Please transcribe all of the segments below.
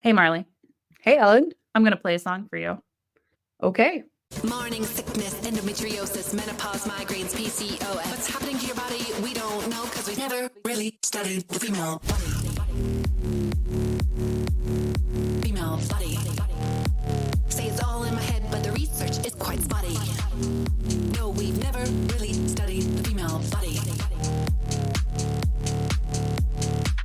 Hey, Marley, Hey, Ellen. I'm going to play a song for you. Okay. Morning sickness, endometriosis, menopause, migraines, PCOS. What's happening to your body? We don't know because we've never really studied the female body. Female body. Say it's all in my head, but the research is quite spotty. No, we've never really studied the female body.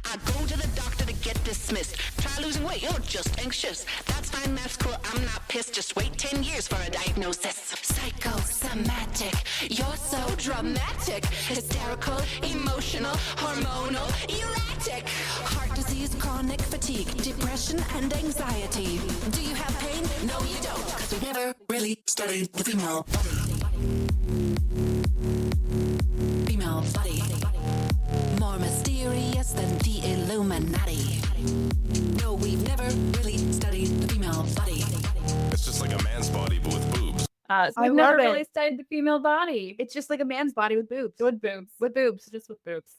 I go to the doctor to get dismissed. Try losing weight, you're just anxious. That's fine, that's cool, I'm not pissed. Just wait 10 years for a diagnosis. Psychosomatic, you're so dramatic. Hysterical, emotional, hormonal, erratic. Heart disease, chronic fatigue, depression and anxiety. Do you have pain? No, you don't, because we've never really studied the female body. Female body. More mysterious than the Illuminati. No, we've never really studied the female body. It's just like a man's body, but with boobs. We've never really studied the female body. It's just like a man's body with boobs. With boobs. With boobs. Just with boobs.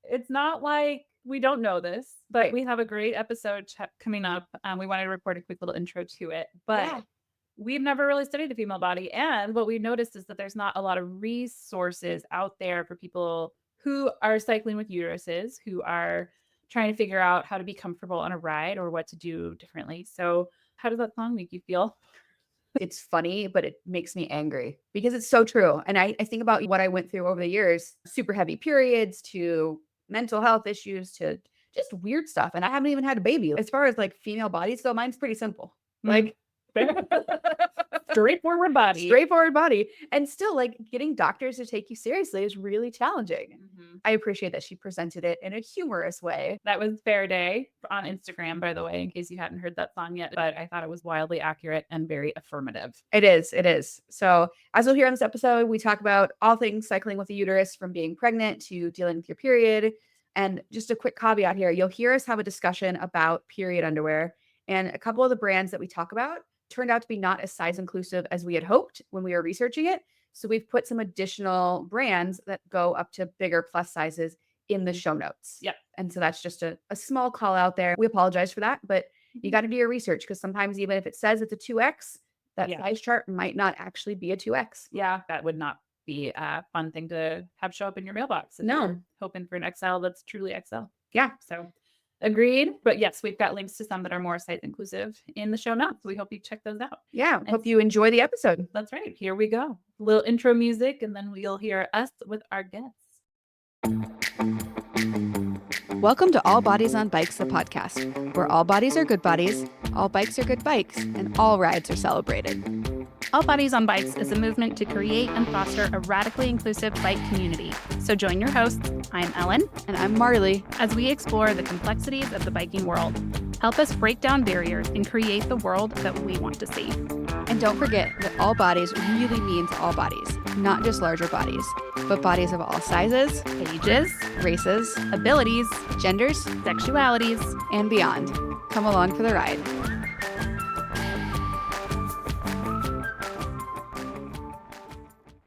It's not like we don't know this, but Right. we have a great episode coming up. We wanted to record a quick little intro to it, but Yeah. we've never really studied the female body. And what we've noticed is that there's not a lot of resources out there for people who are cycling with uteruses, who are trying to figure out how to be comfortable on a ride or what to do differently. So how does that song make you feel? It's funny, but it makes me angry because it's so true. And I think about what I went through over the years, super heavy periods to mental health issues to just weird stuff. And I haven't even had a baby. As far as like female bodies go, mine's pretty simple. Like Straightforward body. straightforward body. And still like getting doctors to take you seriously is really challenging. I appreciate that she presented it in a humorous way. That was Fair Day on Instagram, by the way, in case you hadn't heard that song yet. But I thought it was wildly accurate and very affirmative. It is. It is. So, as you'll hear on this episode, we talk about all things cycling with a uterus, from being pregnant to dealing with your period. And just a quick caveat here, you'll hear us have a discussion about period underwear. And a couple of the brands that we talk about turned out to be not as size inclusive as we had hoped when we were researching it. So we've put some additional brands that go up to bigger plus sizes in the show notes. Yep. And so that's just a small call out there. We apologize for that, but you got to do your research because sometimes even if it says it's a 2X, that size chart might not actually be a 2X. Yeah, that would not be a fun thing to have show up in your mailbox. If No. you're hoping for an XL that's truly XL. Yeah. So agreed. But yes, we've got links to some that are more size inclusive in the show notes. We hope you check those out. Yeah. And Hope you enjoy the episode. That's right. Here we go. A little intro music, and then you'll hear us with our guests. Welcome to All Bodies on Bikes, the podcast, where all bodies are good bodies, all bikes are good bikes, and all rides are celebrated. All Bodies on Bikes is a movement to create and foster a radically inclusive bike community. So join your hosts, I'm Ellen, And I'm Marley. as we explore the complexities of the biking world. Help us break down barriers and create the world that we want to see. And don't forget that all bodies really means all bodies, not just larger bodies, but bodies of all sizes, Ages, races, abilities, genders, sexualities. and beyond. Come along for the ride.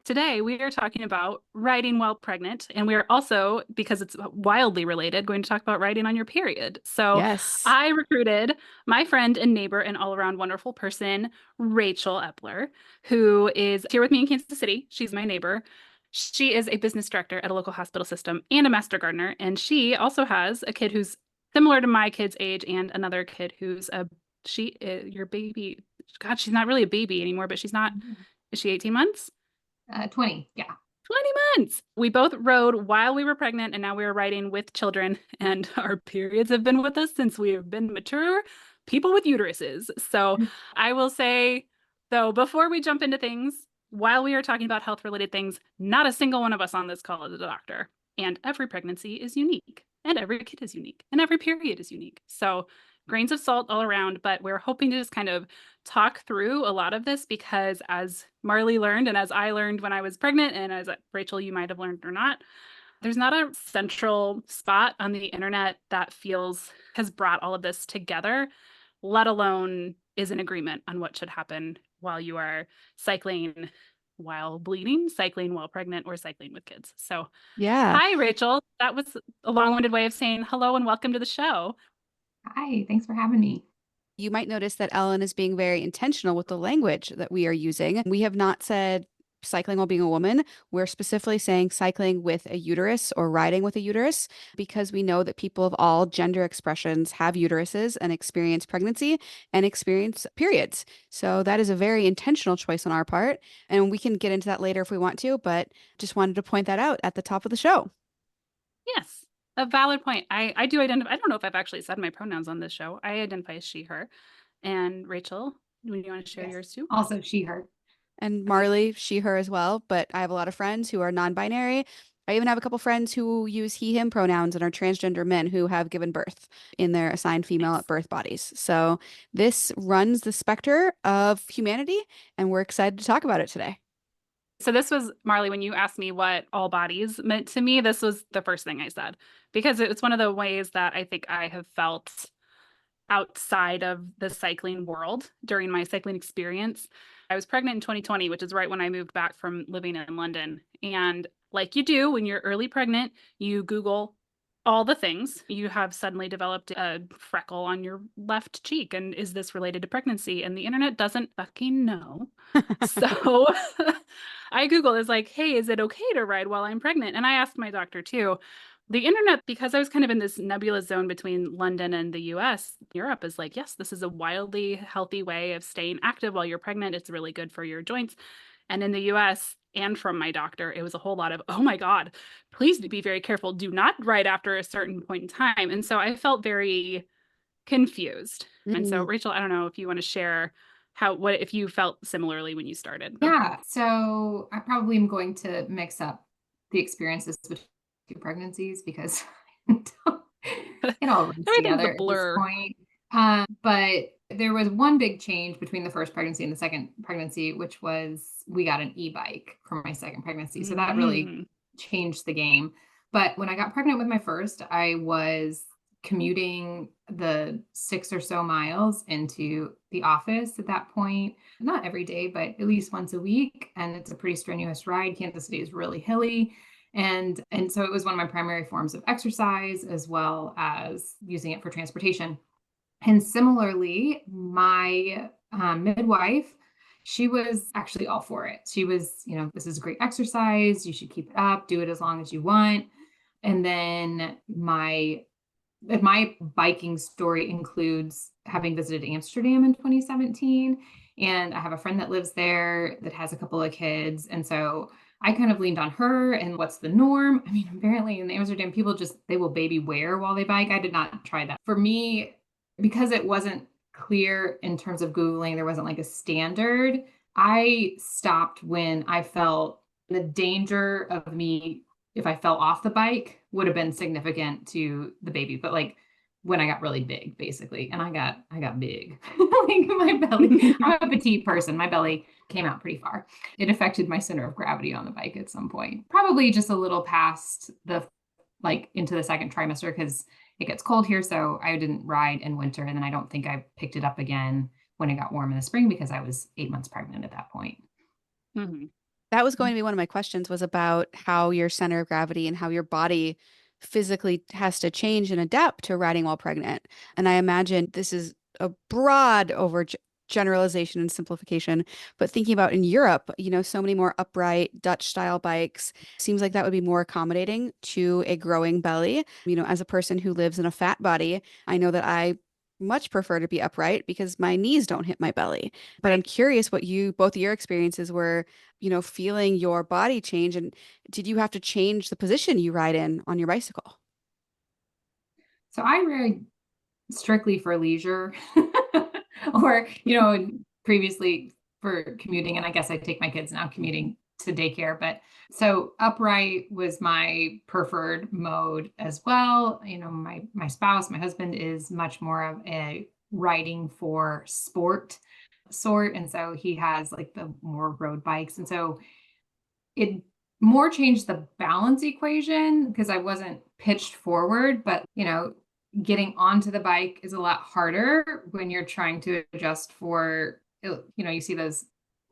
Today, we are talking about riding while pregnant, and we are also, because it's wildly related, going to talk about riding on your period. So Yes. I recruited my friend and neighbor and all-around wonderful person, Rachel Epler, who is here with me in Kansas City. She's my neighbor. She is a business director at a local hospital system and a master gardener, and she also has a kid who's similar to my kid's age and another kid who's your baby. God, she's not really a baby anymore, but she's not. Is she 18 months? 20, yeah. 20 months. We both rode while we were pregnant, and now we are riding with children, and our periods have been with us since we have been mature people with uteruses. So I will say, though, before we jump into things, while we are talking about health-related things, not a single one of us on this call is a doctor. And every pregnancy is unique, and every kid is unique, and every period is unique. So grains of salt all around, but we're hoping to just kind of talk through a lot of this because, as Marley learned and as I learned when I was pregnant, and as Rachel, you might have learned or not, there's not a central spot on the internet that has brought all of this together, let alone is in agreement on what should happen while you are cycling while bleeding, cycling while pregnant, or cycling with kids. So Yeah. hi, Rachel. That was a long-winded way of saying hello and welcome to the show. Hi, thanks for having me. You might notice that Ellen is being very intentional with the language that we are using. We have not said cycling while being a woman. We're specifically saying cycling with a uterus or riding with a uterus because we know that people of all gender expressions have uteruses and experience pregnancy and experience periods. So that is a very intentional choice on our part. And we can get into that later if we want to, but just wanted to point that out at the top of the show. Yes, a valid point. I do identify. I don't know if I've actually said my pronouns on this show. I identify as she, her. And Rachel, do you want to share yours too? Also she, her. And Marley, she, her as well. But I have a lot of friends who are non-binary. I even have a couple friends who use he, him pronouns and are transgender men who have given birth in their assigned female at birth bodies. So this runs the specter of humanity, and we're excited to talk about it today. So this was, Marley, when you asked me what all bodies meant to me, this was the first thing I said, because it's one of the ways that I think I have felt outside of the cycling world during my cycling experience. I was pregnant in 2020, which is right when I moved back from living in London. And like you do when you're early pregnant, you Google all the things. You have suddenly developed a freckle on your left cheek. And is this related to pregnancy? And the internet doesn't fucking know. So I Googled, is like, hey, is it okay to ride while I'm pregnant? And I asked my doctor too. The internet, because I was kind of in this nebulous zone between London and the US, Europe is like, yes, this is a wildly healthy way of staying active while you're pregnant. It's really good for your joints. And in the US, and from my doctor, it was a whole lot of, oh my God, please be very careful. Do not ride after a certain point in time. And so I felt very confused. And so, Rachel, I don't know if you want to share if you felt similarly when you started. Yeah. So I probably am going to mix up the experiences between two pregnancies because it all runs together at this point. But there was one big change between the first pregnancy and the second pregnancy, which was we got an e-bike for my second pregnancy. So that really changed the game. But when I got pregnant with my first, I was commuting the 6 or so miles into the office at that point, not every day, but at least once a week. And it's a pretty strenuous ride. Kansas City is really hilly. And so it was one of my primary forms of exercise, as well as using it for transportation. And similarly, my midwife, she was actually all for it. She was, this is a great exercise. You should keep it up, do it as long as you want. And then my biking story includes having visited Amsterdam in 2017. And I have a friend that lives there that has a couple of kids. And so I kind of leaned on her and what's the norm? I mean, apparently in Amsterdam, people they will baby wear while they bike. I did not try that. For me, because it wasn't clear in terms of Googling, there wasn't like a standard. I stopped when I felt the danger of me, if I fell off the bike, would have been significant to the baby. But like when I got really big, basically, and I got big, like my belly, I'm a petite person. My belly came out pretty far. It affected my center of gravity on the bike at some point, probably just a little past into the second trimester, because it gets cold here. So I didn't ride in winter. And then I don't think I picked it up again when it got warm in the spring, because I was 8 months pregnant at that point. Mm-hmm. That was going to be one of my questions, was about how your center of gravity and how your body physically has to change and adapt to riding while pregnant. And I imagine this is a broad generalization and simplification, but thinking about in Europe, so many more upright Dutch style bikes, seems like that would be more accommodating to a growing belly. As a person who lives in a fat body, I know that I much prefer to be upright because my knees don't hit my belly. But I'm curious what both of your experiences were, feeling your body change. And did you have to change the position you ride in on your bicycle? So I ride strictly for leisure or, previously for commuting. And I guess I take my kids now commuting to daycare. But so upright was my preferred mode as well. My spouse, my husband, is much more of a riding for sport sort. And so he has like the more road bikes. And so it more changed the balance equation because I wasn't pitched forward, but getting onto the bike is a lot harder when you're trying to adjust for, you see those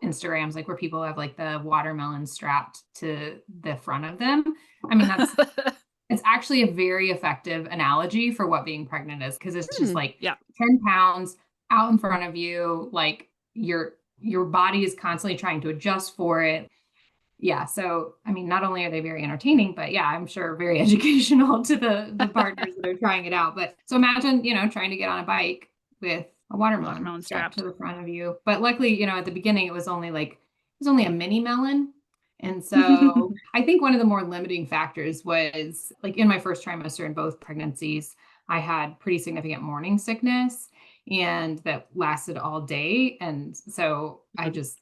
Instagrams, like where people have like the watermelon strapped to the front of them. I mean, it's actually a very effective analogy for what being pregnant is, because it's just like 10 pounds out in front of you, like your body is constantly trying to adjust for it. Yeah. So, I mean, not only are they very entertaining, but yeah, I'm sure very educational to the partners that are trying it out. But so imagine, trying to get on a bike with a watermelon strapped to the front of you. But luckily, at the beginning, it was only a mini melon. And so I think one of the more limiting factors was like in my first trimester in both pregnancies, I had pretty significant morning sickness and that lasted all day. And so I just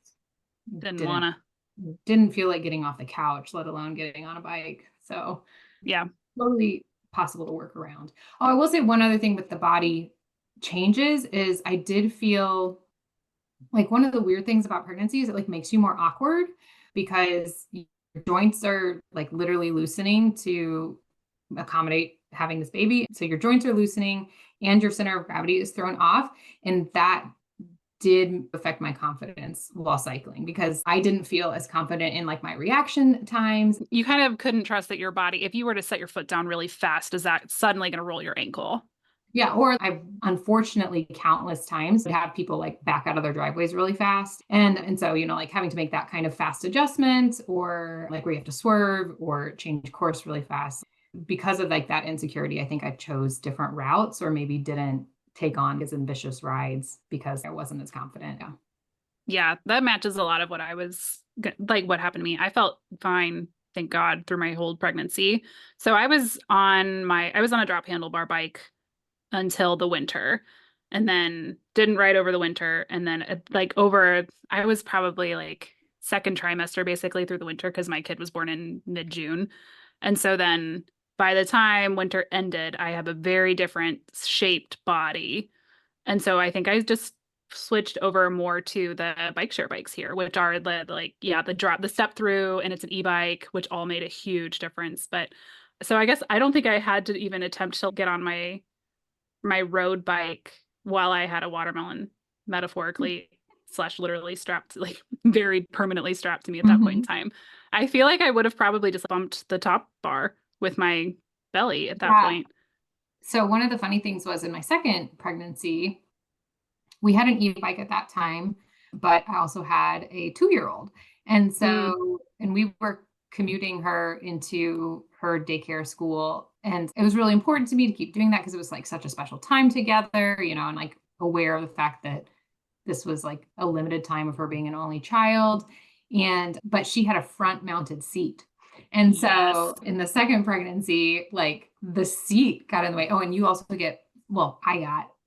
didn't feel like getting off the couch, let alone getting on a bike. So yeah, totally possible to work around. Oh, I will say one other thing with the body changes is I did feel like one of the weird things about pregnancy is it like makes you more awkward because your joints are like literally loosening to accommodate having this baby. So your joints are loosening and your center of gravity is thrown off. And that did affect my confidence while cycling because I didn't feel as confident in like my reaction times. You kind of couldn't trust that your body, if you were to set your foot down really fast, is that suddenly going to roll your ankle? Yeah. Or I've unfortunately countless times have people like back out of their driveways really fast. And so, like having to make that kind of fast adjustment or like where you have to swerve or change course really fast. Because of like that insecurity, I think I chose different routes or maybe didn't take on as ambitious rides because I wasn't as confident. Yeah, that matches a lot of what I was like, what happened to me. I felt fine, thank God, through my whole pregnancy. So I was on a drop handlebar bike until the winter and then didn't ride over the winter. And then I was probably like second trimester basically through the winter because my kid was born in mid-June. And so then by the time winter ended, I have a very different shaped body. And so I think I just switched over more to the bike share bikes here, which are the step through, and it's an e-bike, which all made a huge difference. But so I guess I don't think I had to even attempt to get on my road bike while I had a watermelon metaphorically / literally strapped, like very permanently strapped to me at that point in time. I feel like I would have probably just bumped the top bar with my belly at that point. So one of the funny things was in my second pregnancy, we had an e-bike at that time, but I also had a 2-year-old. And so, and we were commuting her into her daycare school. And it was really important to me to keep doing that because it was like such a special time together, and like aware of the fact that this was like a limited time of her being an only child. But she had a front mounted seat. And so in the second pregnancy, like the seat got in the way. Oh, and you also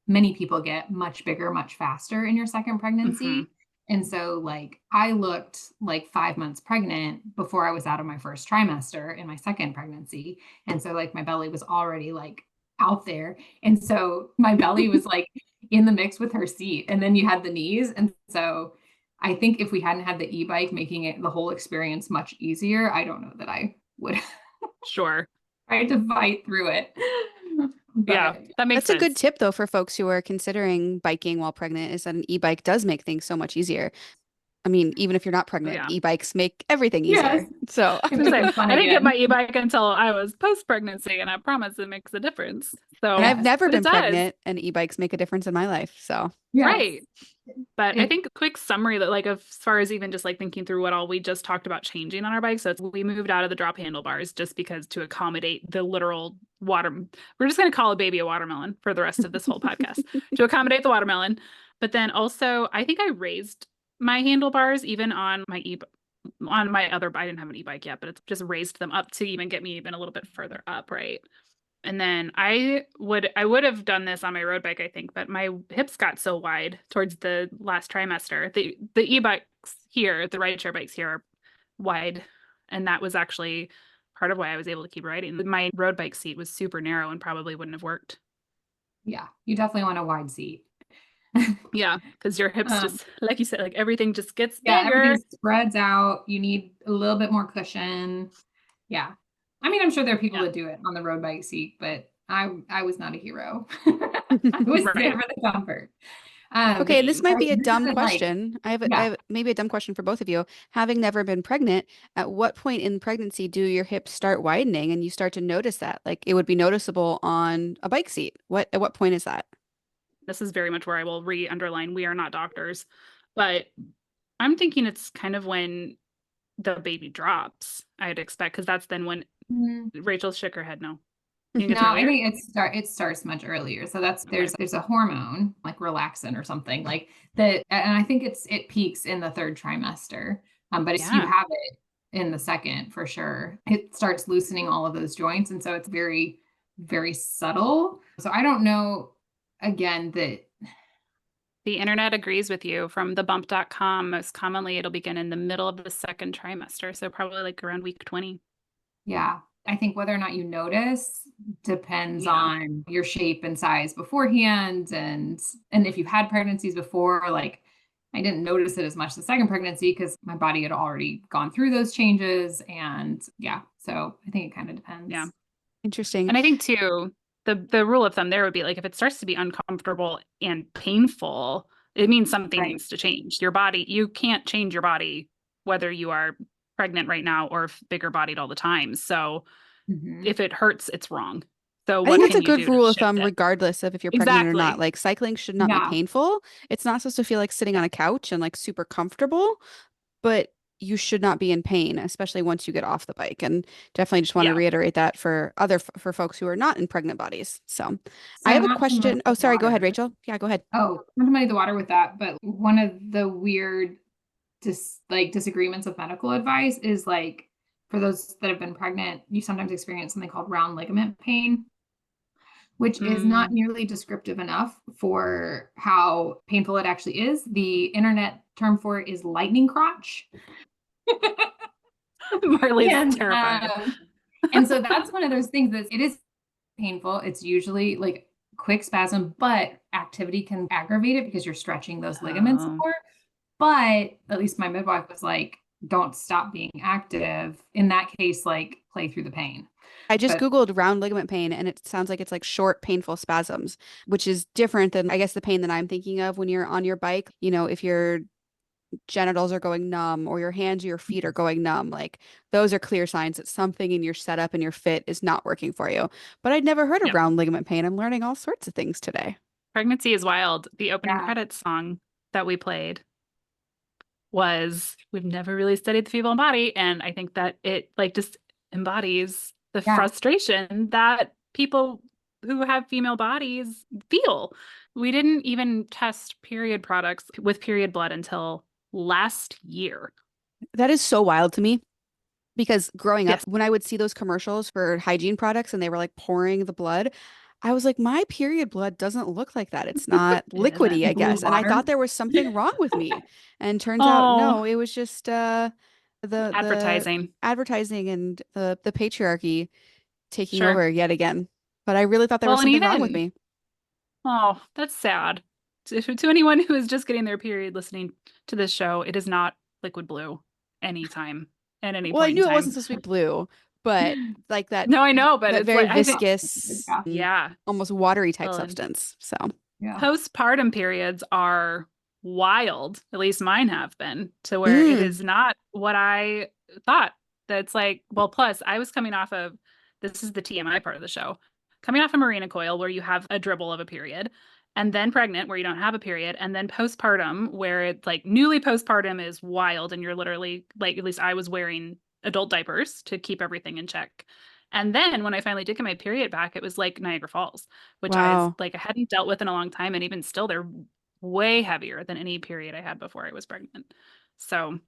many people get much bigger, much faster in your second pregnancy. And so like I looked like 5 months pregnant before I was out of my first trimester in my second pregnancy. And so like my belly was already like out there. And so my belly was like in the mix with her seat. And then you had the knees. And so I think if we hadn't had the e-bike making it the whole experience much easier, I don't know that I would sure try to fight through it. Yeah, that makes sense. That's a good tip though for folks who are considering biking while pregnant is that an e-bike does make things so much easier. I mean, even if you're not pregnant, e-bikes make everything easier. So I didn't get my e-bike until I was post-pregnancy, and I promise it makes a difference. So, and I've never been pregnant, and e-bikes make a difference in my life. So right. But I think a quick summary that like as far as even just like thinking through what all we just talked about changing on our bike. So we moved out of the drop handlebars just because to accommodate the literal we're just going to call a baby a watermelon for the rest of this whole podcast to accommodate the watermelon. But then also I think I raised my handlebars even on my other, I didn't have an e-bike yet, but it's just raised them up to even get me even a little bit further up. Right. And then I would have done this on my road bike, I think, but my hips got so wide towards the last trimester. The e-bikes here, the rideshare bikes here are wide. And that was actually part of why I was able to keep riding. My road bike seat was super narrow and probably wouldn't have worked. Yeah, you definitely want a wide seat. Yeah, because your hips just, like you said, like everything just gets bigger. Everything spreads out. You need a little bit more cushion. Yeah. I mean, I'm sure there are people that do it on the road bike seat, but I was not a hero. I was there for the comfort. Okay, this might be a dumb question. I have maybe a dumb question for both of you. Having never been pregnant, at what point in pregnancy do your hips start widening and you start to notice that? Like it would be noticeable on a bike seat. At what point is that? This is very much where I will re-underline, we are not doctors, but I'm thinking it's kind of when the baby drops, I'd expect, because that's then when Rachel shook her head no. You think it's No, earlier? I think it starts much earlier. So that's there's a hormone like relaxin or something like that, and I think it peaks in the third trimester. But if you have it in the second, for sure, it starts loosening all of those joints, and so it's very, very subtle. So I don't know. Again, that the internet agrees with you. From thebump.com, most commonly it'll begin in the middle of the second trimester, so probably like around week 20. Yeah. I think whether or not you notice depends on your shape and size beforehand. And if you've had pregnancies before, like I didn't notice it as much the second pregnancy because my body had already gone through those changes. And yeah, so I think it kind of depends. Yeah. Interesting. And I think too, the rule of thumb there would be like if it starts to be uncomfortable and painful, it means something needs to change. Your body, you can't change your body whether you are pregnant right now or bigger bodied all the time. So if it hurts, it's wrong. So I what think that's can a you good do to rule of shift thumb, it? regardless of if you're pregnant or not. Exactly. Like cycling should not be painful. It's not supposed to feel like sitting on a couch and like super comfortable, but you should not be in pain, especially once you get off the bike. And definitely just want to reiterate that for for folks who are not in pregnant bodies. So I have a question. Oh, sorry. Go ahead, Rachel. Yeah, go ahead. Oh, not to muddy the water with that, but one of the weird disagreements of medical advice is like for those that have been pregnant, you sometimes experience something called round ligament pain, which is not nearly descriptive enough for how painful it actually is. The internet term for it is lightning crotch. Marley's terrified. And so that's one of those things that it is painful. It's usually like quick spasm, but activity can aggravate it because you're stretching those ligaments more. But at least my midwife was like, don't stop being active. In that case, like play through the pain. I just Googled round ligament pain and it sounds like it's like short, painful spasms, which is different than, I guess, the pain that I'm thinking of when you're on your bike. You know, if your genitals are going numb or your hands or your feet are going numb, like those are clear signs that something in your setup and your fit is not working for you. But I'd never heard of round ligament pain. I'm learning all sorts of things today. Pregnancy is wild. The opening credits song that we played was, we've never really studied the female body, and I think that it like just embodies the frustration that people who have female bodies feel. We didn't even test period products with period blood until last year. That is so wild to me. Because growing up, when I would see those commercials for hygiene products and they were like pouring the blood, I was like, my period blood doesn't look like that. It's not liquidy, I guess. And I thought there was something wrong with me. And turns out, no, it was just the advertising and the patriarchy taking over yet again. But I really thought there was something wrong with me. Oh, that's sad. To anyone who is just getting their period listening to this show, it is not liquid blue anytime. At any point I knew in time. It wasn't supposed to be blue, but like that. No, I know, but it's very like, viscous, almost watery type substance. So postpartum periods are wild. At least mine have been, to where it is not what I thought. That's like, well, plus I was coming off of, this is the TMI part of the show, coming off a Mirena coil where you have a dribble of a period, and then pregnant where you don't have a period, and then postpartum where it's like newly postpartum is wild and you're literally like, at least I was wearing adult diapers to keep everything in check. And then when I finally did get my period back, it was like Niagara Falls, which I hadn't dealt with in a long time, and even still they're way heavier than any period I had before I was pregnant. So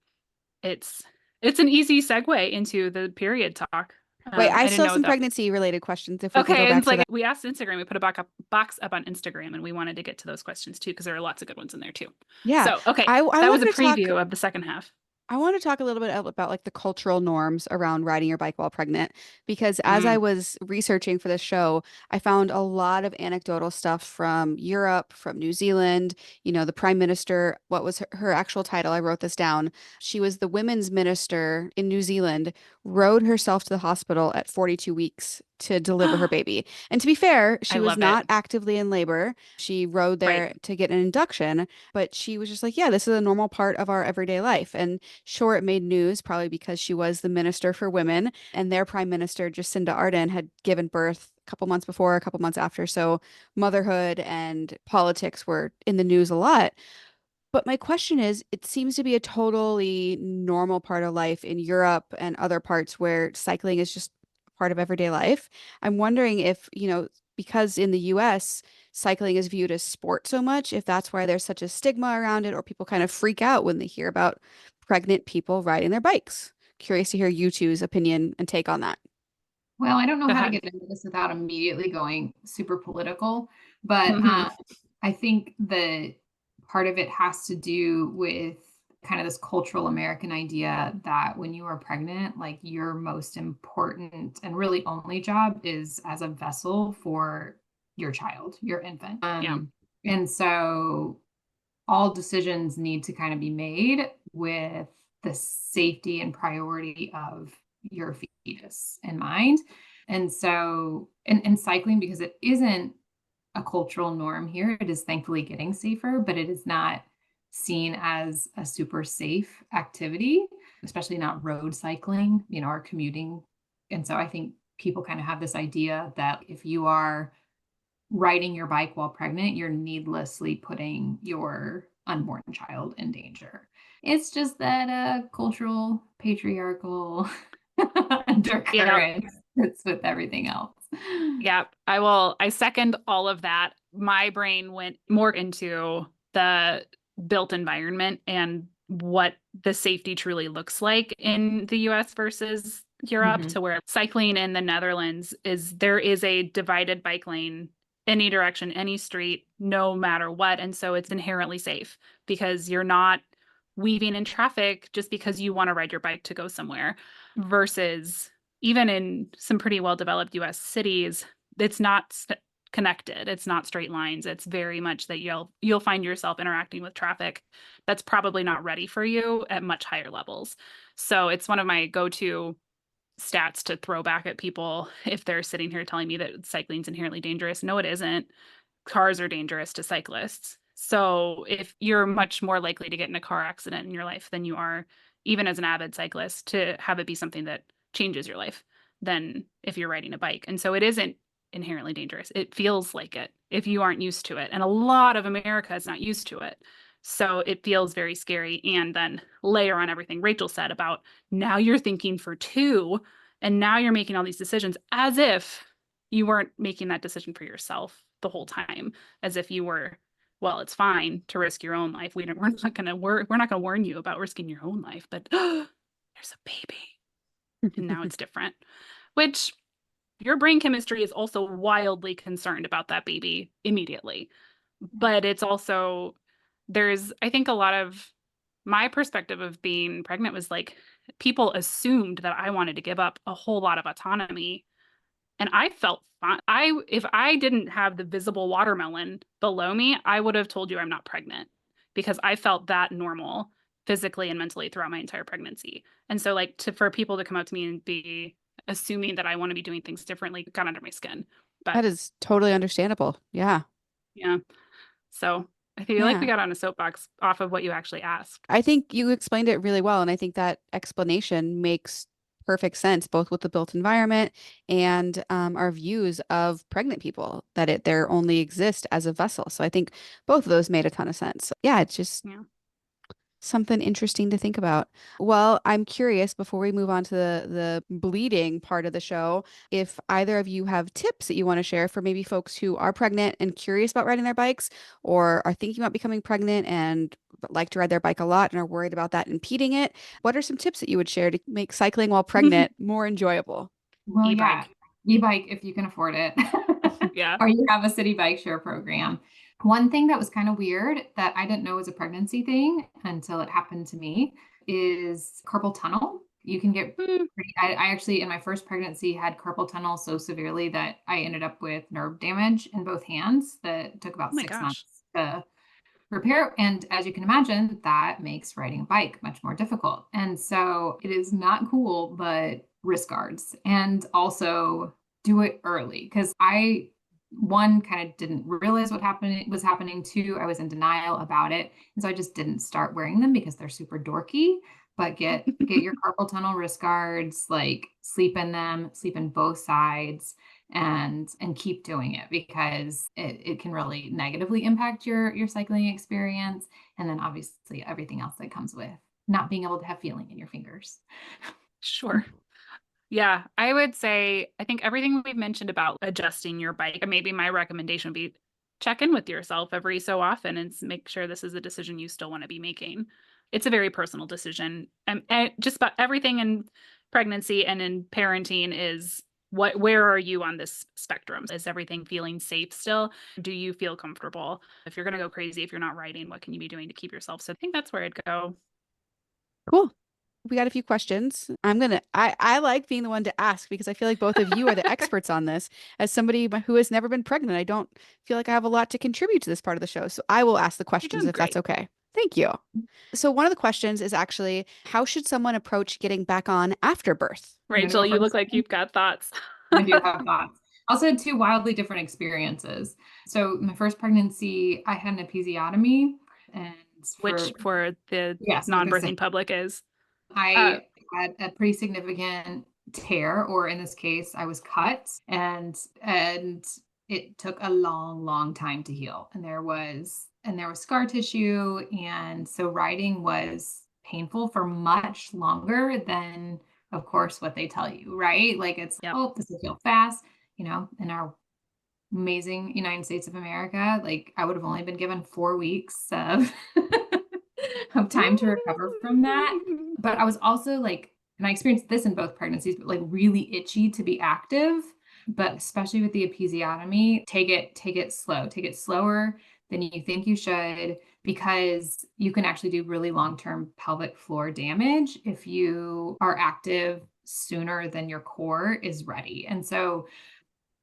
it's an easy segue into the period talk. Wait, I still have some pregnancy related questions. If we can go back to that. We asked Instagram, we put a box up on Instagram, and we wanted to get to those questions too, because there are lots of good ones in there too. Yeah. So, okay. That was a preview of the second half. I want to talk a little bit about like the cultural norms around riding your bike while pregnant, because as I was researching for this show, I found a lot of anecdotal stuff from Europe, from New Zealand. You know, the prime minister, what was her actual title? I wrote this down. She was the women's minister in New Zealand, rode herself to the hospital at 42 weeks to deliver her baby. And to be fair, she I was love not it. actively in labor. She rode Right. there to get an induction, but she was just like, yeah, this is a normal part of our everyday life. And sure, it made news probably because she was the minister for women, and their prime minister, Jacinda Ardern, had given birth a couple months before, a couple months after. So motherhood and politics were in the news a lot. But my question is, it seems to be a totally normal part of life in Europe and other parts where cycling is just part of everyday life. I'm wondering if, because in the US, cycling is viewed as sport so much, if that's why there's such a stigma around it, or people kind of freak out when they hear about pregnant people riding their bikes. Curious to hear you two's opinion and take on that. Well, I don't know Go how to ahead. get into this without immediately going super political, but Hmm. I think that part of it has to do with kind of this cultural American idea that when you are pregnant, like your most important and really only job is as a vessel for your child, your infant. Yeah. And so all decisions need to kind of be made with the safety and priority of your fetus in mind. And so, and cycling, because it isn't a cultural norm here, it is thankfully getting safer, but it is not seen as a super safe activity, especially not road cycling, or commuting. And so I think people kind of have this idea that if you are riding your bike while pregnant, you're needlessly putting your unborn child in danger. It's just that cultural, patriarchal Yeah. undercurrent that's with everything else. Yeah. I second all of that. My brain went more into the built environment and what the safety truly looks like in the US versus Europe, Mhm. to where cycling in the Netherlands there is a divided bike lane any direction, any street, no matter what. And so it's inherently safe because you're not weaving in traffic just because you want to ride your bike to go somewhere, versus even in some pretty well developed US cities, it's not connected. It's not straight lines. It's very much that you'll find yourself interacting with traffic that's probably not ready for you at much higher levels. So it's one of my go-to stats to throw back at people if they're sitting here telling me that cycling's inherently dangerous. No, it isn't. Cars are dangerous to cyclists. So if you're much more likely to get in a car accident in your life than you are, even as an avid cyclist, to have it be something that changes your life than if you're riding a bike. And so it isn't inherently dangerous. It feels like it if you aren't used to it. And a lot of America is not used to it. So it feels very scary. And then layer on everything Rachel said about now you're thinking for two, and now you're making all these decisions as if you weren't making that decision for yourself the whole time, as if you were, well, it's fine to risk your own life. We're not going to warn you about risking your own life, but there's a baby. And now it's different, which your brain chemistry is also wildly concerned about that baby immediately. But it's also, I think a lot of my perspective of being pregnant was like, people assumed that I wanted to give up a whole lot of autonomy, and I felt fine. If I didn't have the visible watermelon below me, I would have told you I'm not pregnant, because I felt that normal physically and mentally throughout my entire pregnancy. And so like for people to come up to me and be assuming that I want to be doing things differently got under my skin. But That is totally understandable. Yeah. yeah. So I feel like we Yeah. got on a soapbox off of what you actually asked. I think you explained it really well. And I think that explanation makes perfect sense, both with the built environment and our views of pregnant people, that there only exist as a vessel. So I think both of those made a ton of sense. Yeah, it's just Yeah. something interesting to think about. Well, I'm curious before we move on to the bleeding part of the show, if either of you have tips that you want to share for maybe folks who are pregnant and curious about riding their bikes, or are thinking about becoming pregnant and like to ride their bike a lot and are worried about that impeding it. What are some tips that you would share to make cycling while pregnant more enjoyable? Well, yeah, E-bike. e-bike if you can afford it, Yeah. or you have a city bike share program. One thing that was kind of weird that I didn't know was a pregnancy thing until it happened to me is carpal tunnel. You can get Mm. I actually, in my first pregnancy, had carpal tunnel so severely that I ended up with nerve damage in both hands that took Oh about my 6 months gosh. to repair. And as you can imagine, that makes riding a bike much more difficult. And so it is not cool, but wrist guards and also do it early. Because I, one, kind of didn't realize what was happening. Two, I was in denial about it. And so I just didn't start wearing them because they're super dorky. But get your carpal tunnel wrist guards, like sleep in them, sleep in both sides, and keep doing it, because it can really negatively impact your cycling experience. And then obviously everything else that comes with not being able to have feeling in your fingers. Sure. Yeah, I would say, I think everything we've mentioned about adjusting your bike, and maybe my recommendation would be check in with yourself every so often and make sure this is a decision you still want to be making. It's a very personal decision. And just about everything in pregnancy and in parenting is where are you on this spectrum? Is everything feeling safe still? Do you feel comfortable? If you're going to go crazy, if you're not riding, what can you be doing to keep yourself? So I think that's where I'd go. Cool. We got a few questions. I like being the one to ask because I feel like both of you are the experts on this. As somebody who has never been pregnant, I don't feel like I have a lot to contribute to this part of the show. So I will ask the questions if that's okay. Thank you. So one of the questions is actually, how should someone approach getting back on after birth? Rachel, you look like you've got thoughts. I do have thoughts. Also had two wildly different experiences. So my first pregnancy, I had an episiotomy, and which for the yes, non-birthing public is? I had a pretty significant tear, or in this case, I was cut, and it took a long time to heal. And there was scar tissue, and so riding was painful for much longer than, of course, what they tell you, right? Like it's, oh, this will heal fast, in our amazing United States of America, like I would have only been given 4 weeks of of time to recover from that. But I was also like, and I experienced this in both pregnancies, but like really itchy to be active. But especially with the episiotomy, take it slow, take it slower than you think you should, because you can actually do really long-term pelvic floor damage if you are active sooner than your core is ready. And so,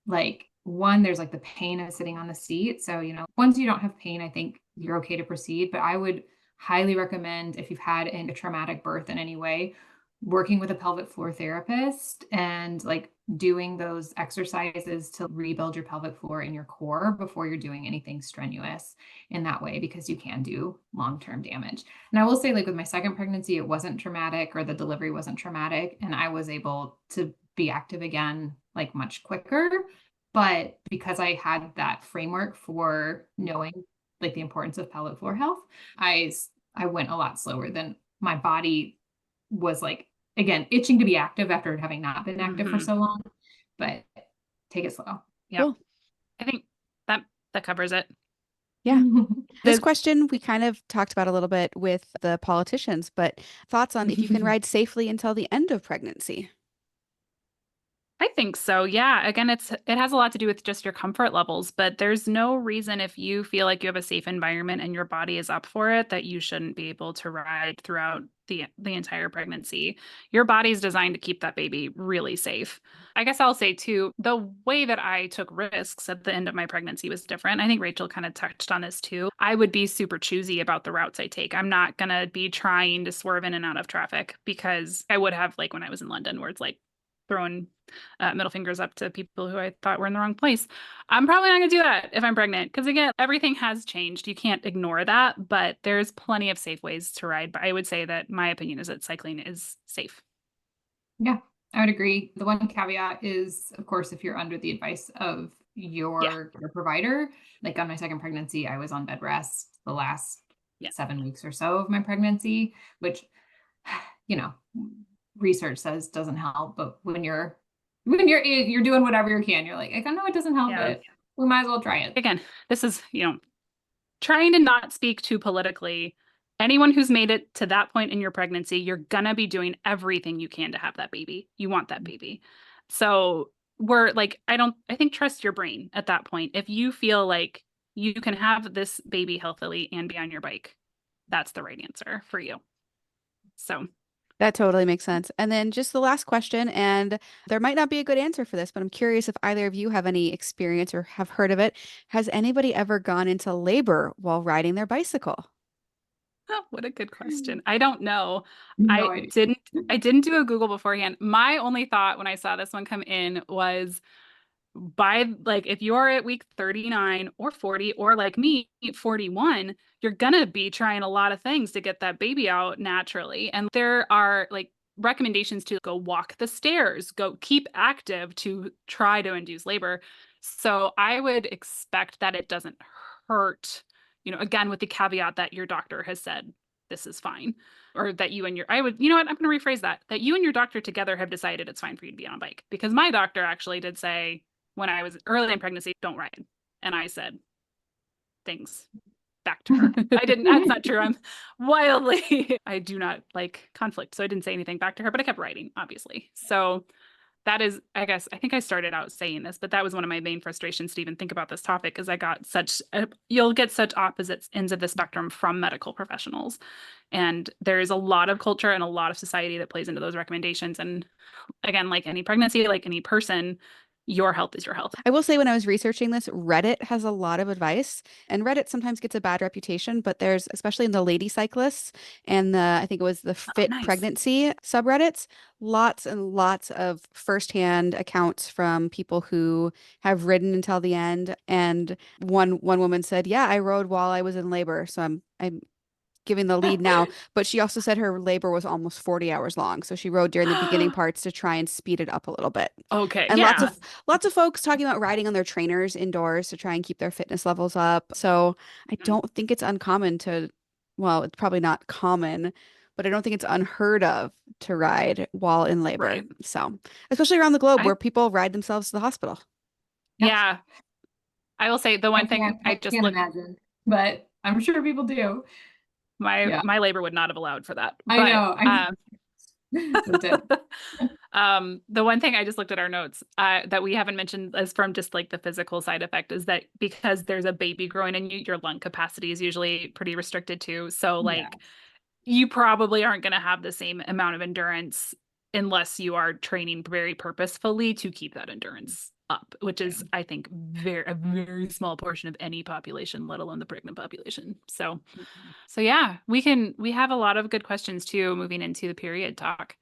like, one, there's like the pain of sitting on the seat. So, once you don't have pain, I think you're okay to proceed. But I would highly recommend, if you've had a traumatic birth in any way, working with a pelvic floor therapist and like doing those exercises to rebuild your pelvic floor and your core before you're doing anything strenuous in that way, because you can do long-term damage. And I will say, like with my second pregnancy, it wasn't traumatic, or the delivery wasn't traumatic, and I was able to be active again like much quicker. But because I had that framework for knowing like the importance of pelvic floor health, I went a lot slower than my body was, like, again, itching to be active after having not been active for so long. But take it slow. Yeah. Cool. I think that covers it. Yeah. This question we kind of talked about a little bit with the politicians, but thoughts on if you can ride safely until the end of pregnancy? I think so. Yeah. Again, it has a lot to do with just your comfort levels, but there's no reason, if you feel like you have a safe environment and your body is up for it, that you shouldn't be able to ride throughout the entire pregnancy. Your body's designed to keep that baby really safe. I guess I'll say too, the way that I took risks at the end of my pregnancy was different. I think Rachel kind of touched on this too. I would be super choosy about the routes I take. I'm not going to be trying to swerve in and out of traffic, because I would have, like when I was in London, where it's like throwing middle fingers up to people who I thought were in the wrong place. I'm probably not going to do that if I'm pregnant, because again, everything has changed. You can't ignore that, but there's plenty of safe ways to ride. But I would say that my opinion is that cycling is safe. Yeah, I would agree. The one caveat is, of course, if you're under the advice of your provider. Like on my second pregnancy, I was on bed rest the last 7 weeks or so of my pregnancy, which, research says doesn't help. But when you're doing whatever you can, you're like, I know it doesn't help, but we might as well try it. Again, this is, trying to not speak too politically. Anyone who's made it to that point in your pregnancy, you're gonna be doing everything you can to have that baby. You want that baby. So I think trust your brain at that point. If you feel like you can have this baby healthily and be on your bike, that's the right answer for you. So that totally makes sense. And then just the last question, and there might not be a good answer for this, but I'm curious if either of you have any experience or have heard of it. Has anybody ever gone into labor while riding their bicycle? Oh, what a good question. I don't know. I didn't do a Google beforehand. My only thought when I saw this one come in was by like if you're at week 39 or 40 or like me 41, you're gonna be trying a lot of things to get that baby out naturally. And there are like recommendations to go walk the stairs, go keep active to try to induce labor. So I would expect that it doesn't hurt, again with the caveat that your doctor has said this is fine, or that you and your I would, I'm going to rephrase that you and your doctor together have decided it's fine for you to be on a bike, because my doctor actually did say when I was early in pregnancy, don't ride. And I said things back to her. I didn't, that's not true. I'm wildly, I do not like conflict. So I didn't say anything back to her, but I kept writing, obviously. So that is, I guess, I think I started out saying this, but that was one of my main frustrations to even think about this topic, is I got you'll get such opposite ends of the spectrum from medical professionals. And there is a lot of culture and a lot of society that plays into those recommendations. And again, like any pregnancy, like any person, your health is your health. I will say, when I was researching this, Reddit has a lot of advice, and Reddit sometimes gets a bad reputation, but there's, especially in the lady cyclists and I think it was the fit nice. pregnancy subreddits, lots and lots of firsthand accounts from people who have ridden until the end. And one woman said, yeah, I rode while I was in labor. So I'm giving the lead now, but she also said her labor was almost 40 hours long. So she rode during the beginning parts to try and speed it up a little bit. Okay. And yeah. lots of folks talking about riding on their trainers indoors to try and keep their fitness levels up. So I don't think it's uncommon well, it's probably not common, but I don't think it's unheard of to ride while in labor. Right. So, especially around the globe where people ride themselves to the hospital. Yeah. I will say the one thing I just can't imagine, but I'm sure people do. My labor would not have allowed for that. I know. The one thing I just looked at our notes that we haven't mentioned as from just like the physical side effect is that because there's a baby growing in you, your lung capacity is usually pretty restricted too. So like you probably aren't going to have the same amount of endurance unless you are training very purposefully to keep that endurance up, which is, I think, a very small portion of any population, let alone the pregnant population. So yeah, we have a lot of good questions too, moving into the period talk.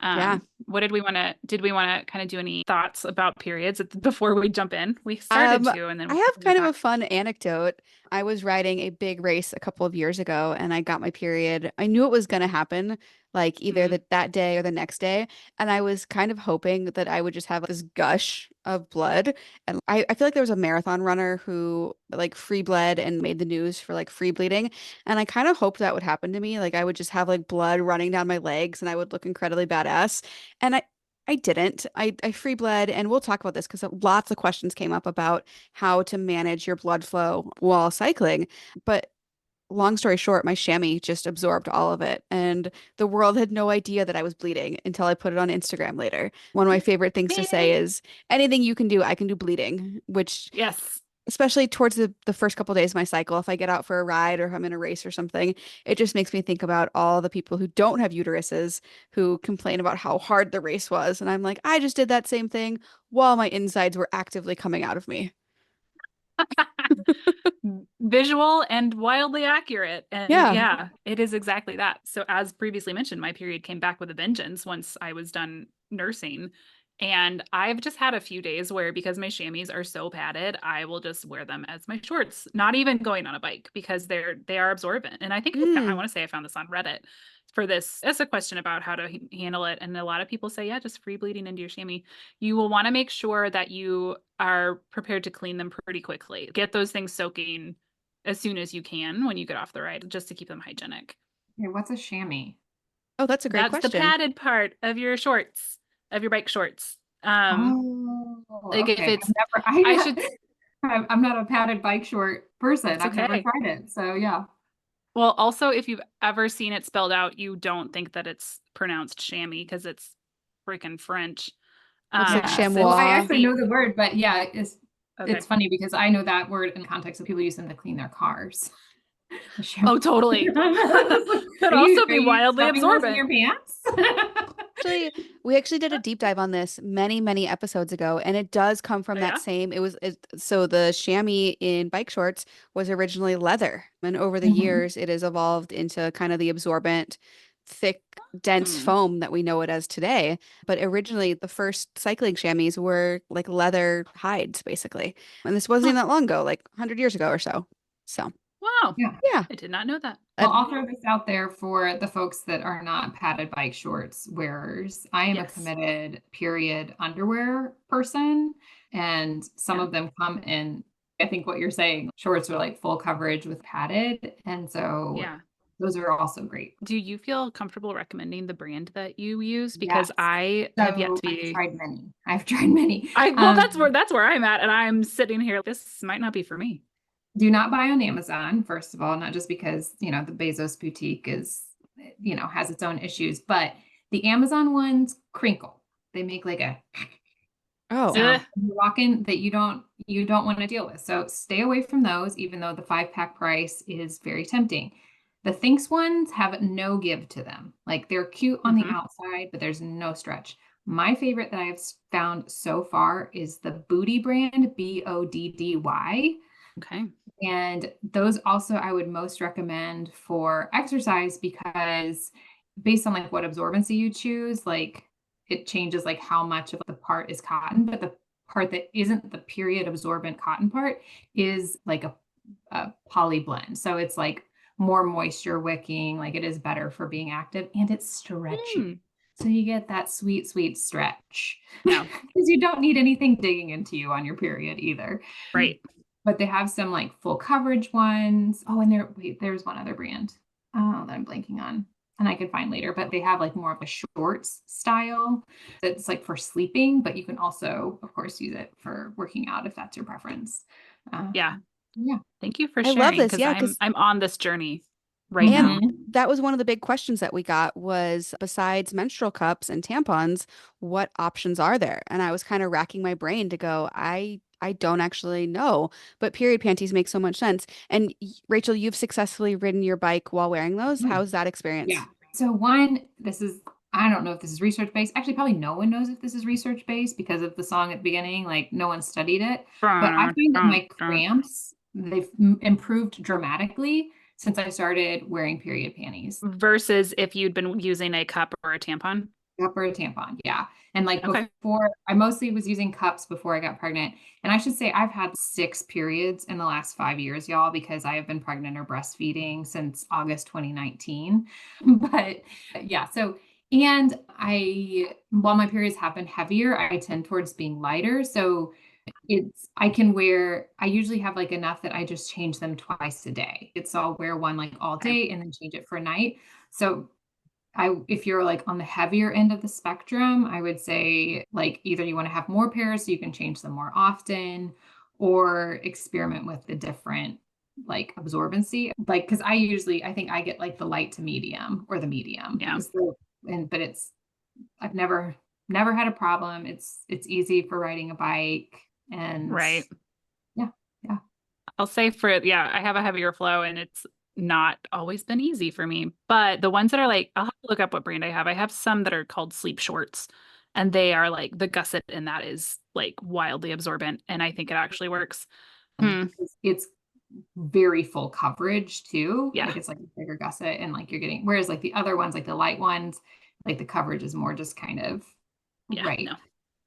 What did we want to kind of do any thoughts about periods before we jump in? We started to, and then I have kind of a fun anecdote. I was riding a big race a couple of years ago and I got my period. I knew it was going to happen, like either that day or the next day. And I was kind of hoping that I would just have this gush of blood. And I feel like there was a marathon runner who like free bled and made the news for like free bleeding. And I kind of hoped that would happen to me. Like I would just have like blood running down my legs and I would look incredibly badass. And I didn't. I free bled, and we'll talk about this because lots of questions came up about how to manage your blood flow while cycling. But long story short, my chamois just absorbed all of it, and the world had no idea that I was bleeding until I put it on Instagram later. One of my favorite things to say is, anything you can do, I can do bleeding, which yes. Especially towards the first couple of days of my cycle, if I get out for a ride or if I'm in a race or something, it just makes me think about all the people who don't have uteruses who complain about how hard the race was. And I'm like, I just did that same thing while my insides were actively coming out of me. Visual and wildly accurate. And yeah, it is exactly that. So as previously mentioned, my period came back with a vengeance once I was done nursing. And I've just had a few days where, because my chamois are so padded, I will just wear them as my shorts, not even going on a bike, because they are absorbent. And I think I want to say I found this on Reddit for this. It's a question about how to handle it. And a lot of people say, yeah, just free bleeding into your chamois. You will want to make sure that you are prepared to clean them pretty quickly. Get those things soaking as soon as you can when you get off the ride, just to keep them hygienic. Okay, what's a chamois? Oh, that's a great question. That's the padded part of your shorts. Of your bike shorts. Like okay. if it's I'm not a padded bike short person. I've never tried it. So yeah. Well, also, if you've ever seen it spelled out, you don't think that it's pronounced chamois because it's freaking French. It's like chamois. So I actually know the word, but yeah, it's funny because I know that word in the context of people use them to clean their cars. Oh, totally. Could also be wildly absorbent. Your pants? We actually did a deep dive on this many episodes ago, and it does come from that same. So the chamois in bike shorts was originally leather, and over the years it has evolved into kind of the absorbent thick, dense foam that we know it as today. But originally, the first cycling chamois were like leather hides, basically. And this wasn't even that long ago, like 100 years ago or so. So, Wow. Yeah. yeah. I did not know that. Well, I'll throw this out there for the folks that are not padded bike shorts wearers. I am a committed period underwear person, and some of them come in, I think what you're saying, shorts are like full coverage with padded. And so those are also great. Do you feel comfortable recommending the brand that you use? Because Yes. I have yet to be. I've tried many. Well, that's where I'm at, and I'm sitting here. This might not be for me. Do not buy on Amazon, first of all, not just because, the Bezos boutique is, has its own issues, but the Amazon ones crinkle. They make like a sound when you walk in that you don't want to deal with. So stay away from those, even though the 5-pack price is very tempting. The Thinx ones have no give to them. Like they're cute on the outside, but there's no stretch. My favorite that I've found so far is the Booty brand, Boddy. Okay. And those also I would most recommend for exercise because based on like what absorbency you choose, like it changes like how much of the part is cotton, but the part that isn't the period absorbent cotton part is like a poly blend. So it's like more moisture wicking, like it is better for being active, and it's stretchy. So you get that sweet, sweet stretch. Yeah. Because you don't need anything digging into you on your period either. Right. But they have some like full coverage ones. Oh, and there's one other brand that I'm blanking on, and I can find later, but they have like more of a shorts style that's like for sleeping, but you can also, of course, use it for working out if that's your preference. Yeah. Yeah. Thank you for I sharing. love this. Yeah, because I'm on this journey right now. That was one of the big questions that we got was, besides menstrual cups and tampons, what options are there? And I was kind of racking my brain to go, I don't actually know, but period panties make so much sense. And Rachel, you've successfully ridden your bike while wearing those. How's that experience? Yeah. So I don't know if this is research based. Actually, probably no one knows if this is research based because of the song at the beginning. Like no one studied it. But I find that my cramps, they've improved dramatically since I started wearing period panties. Versus if you'd been using a cup or a tampon? Cup or a tampon, yeah. And like before, I mostly was using cups before I got pregnant. And I should say I've had 6 periods in the last 5 years, y'all, because I have been pregnant or breastfeeding since August 2019. But yeah, and while my periods have been heavier, I tend towards being lighter. So I usually have like enough that I just change them twice a day. I'll wear one like all day and then change it for night. So if you're like on the heavier end of the spectrum, I would say like either you want to have more pairs so you can change them more often, or experiment with the different like absorbency. Like, cause I think I get like the light to medium or the medium. Yeah. But I've never had a problem. It's easy for riding a bike, and right. Yeah. I'll say I have a heavier flow, and it's not always been easy for me. But the ones that are like, I'll have to look up what brand I have. I have some that are called sleep shorts, and they are like the gusset, and that is like wildly absorbent, and I think it actually works. It's very full coverage too. Yeah. Like it's like a bigger gusset, and like you're getting, whereas like the other ones, like the light ones, like the coverage is more just kind of right. No.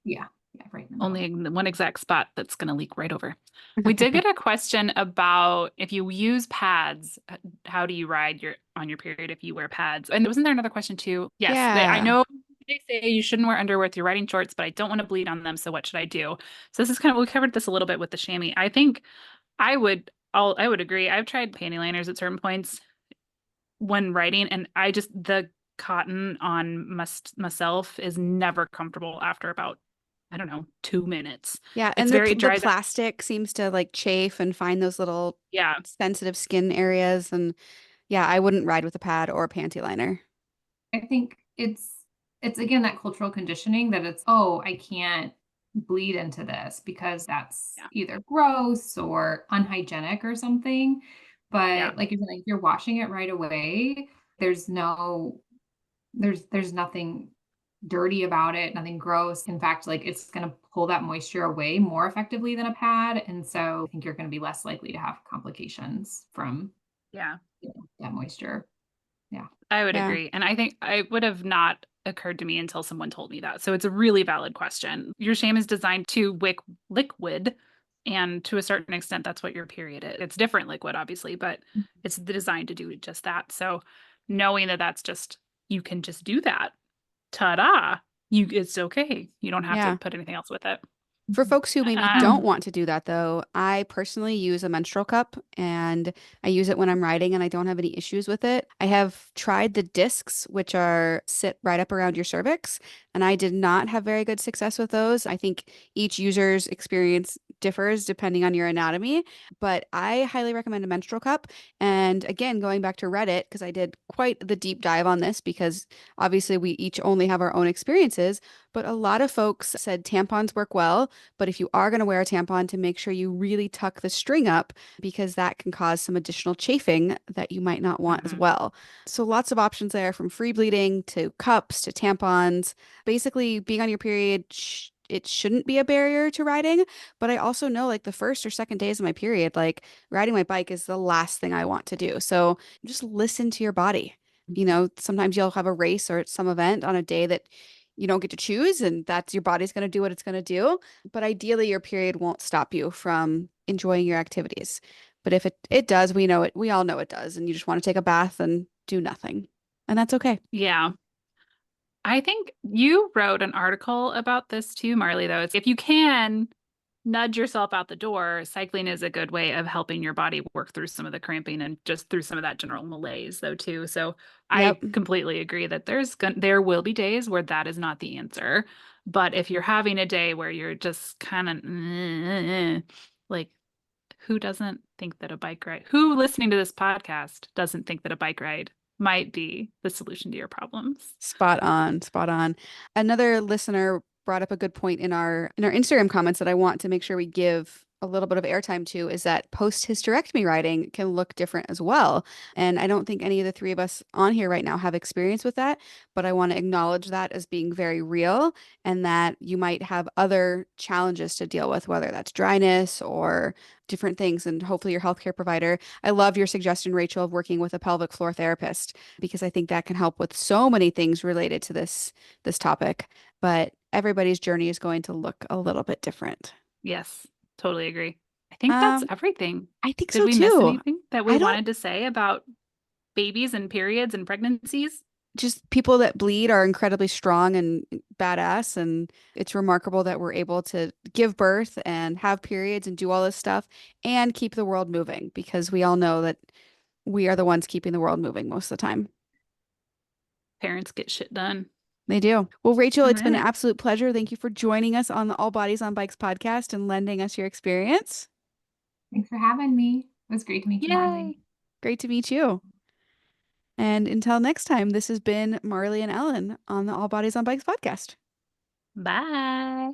Yeah. Right. Only one exact spot that's going to leak right over. We did get a question about if you use pads, how do you ride on your period if you wear pads? And wasn't there another question too? Yes. Yeah. I know they say you shouldn't wear underwear with your riding shorts, but I don't want to bleed on them. So what should I do? So this is we covered this a little bit with the chamois. I think I would agree. I've tried panty liners at certain points when riding, and the cotton on myself is never comfortable after about, I don't know, 2 minutes. Yeah, and the plastic seems to like chafe and find those little sensitive skin areas. And yeah, I wouldn't ride with a pad or a panty liner. I think it's again that cultural conditioning that I can't bleed into this because that's either gross or unhygienic or something. But like if you're washing it right away, there's nothing dirty about it, nothing gross. In fact, like it's going to pull that moisture away more effectively than a pad. And so I think you're going to be less likely to have complications from that moisture. Yeah. I would agree. And I think I would have not occurred to me until someone told me that. So it's a really valid question. Your shame is designed to wick liquid. And to a certain extent, that's what your period is. It's different liquid, obviously, but it's designed to do just that. So knowing that that's just, you can just do that. Ta-da. It's okay. You don't have to put anything else with it. For folks who maybe don't want to do that, though, I personally use a menstrual cup and I use it when I'm riding and I don't have any issues with it. I have tried the discs, which are sit right up around your cervix, and I did not have very good success with those. I think each user's experience differs depending on your anatomy, but I highly recommend a menstrual cup. And again, going back to Reddit, because I did quite the deep dive on this because obviously we each only have our own experiences, but a lot of folks said tampons work well. But if you are going to wear a tampon, to make sure you really tuck the string up because that can cause some additional chafing that you might not want as well. So lots of options there, from free bleeding to cups to tampons. Basically, being on your period, it shouldn't be a barrier to riding. But I also know, like, the first or second days of my period, like, riding my bike is the last thing I want to do. So just listen to your body. You know, sometimes you'll have a race or some event on a day that you don't get to choose, and that's your body's going to do what it's going to do. But ideally, your period won't stop you from enjoying your activities. But if it does, we know it. We all know it does. And you just want to take a bath and do nothing. And that's okay. Yeah. I think you wrote an article about this too, Marley, though. It's, if you can nudge yourself out the door, cycling is a good way of helping your body work through some of the cramping and just through some of that general malaise, though, too. So I completely agree that there will be days where that is not the answer. But if you're having a day where you're just kind of like, who doesn't think that a bike ride, who listening to this podcast doesn't think that a bike ride might be the solution to your problems? Spot on, spot on. Another listener brought up a good point in our Instagram comments that I want to make sure we give a little bit of airtime to, is that post-hysterectomy riding can look different as well. And I don't think any of the three of us on here right now have experience with that, but I want to acknowledge that as being very real, and that you might have other challenges to deal with, whether that's dryness or different things, and hopefully your healthcare provider. I love your suggestion, Rachel, of working with a pelvic floor therapist, because I think that can help with so many things related to this topic. But everybody's journey is going to look a little bit different. Yes, totally agree. I think that's Um, everything. I think Did so we miss too. anything that we I don't wanted to say about babies and periods and pregnancies? Just people that bleed are incredibly strong and badass, and it's remarkable that we're able to give birth and have periods and do all this stuff and keep the world moving, because we all know that we are the ones keeping the world moving most of the time. Parents get shit done. They do. Well, Rachel, All it's been an right. absolute pleasure. Thank you for joining us on the All Bodies on Bikes podcast and lending us your experience. Thanks for having me. It was great to meet you, Marley. Yay. Great to meet you. And until next time, this has been Marley and Ellen on the All Bodies on Bikes podcast. Bye.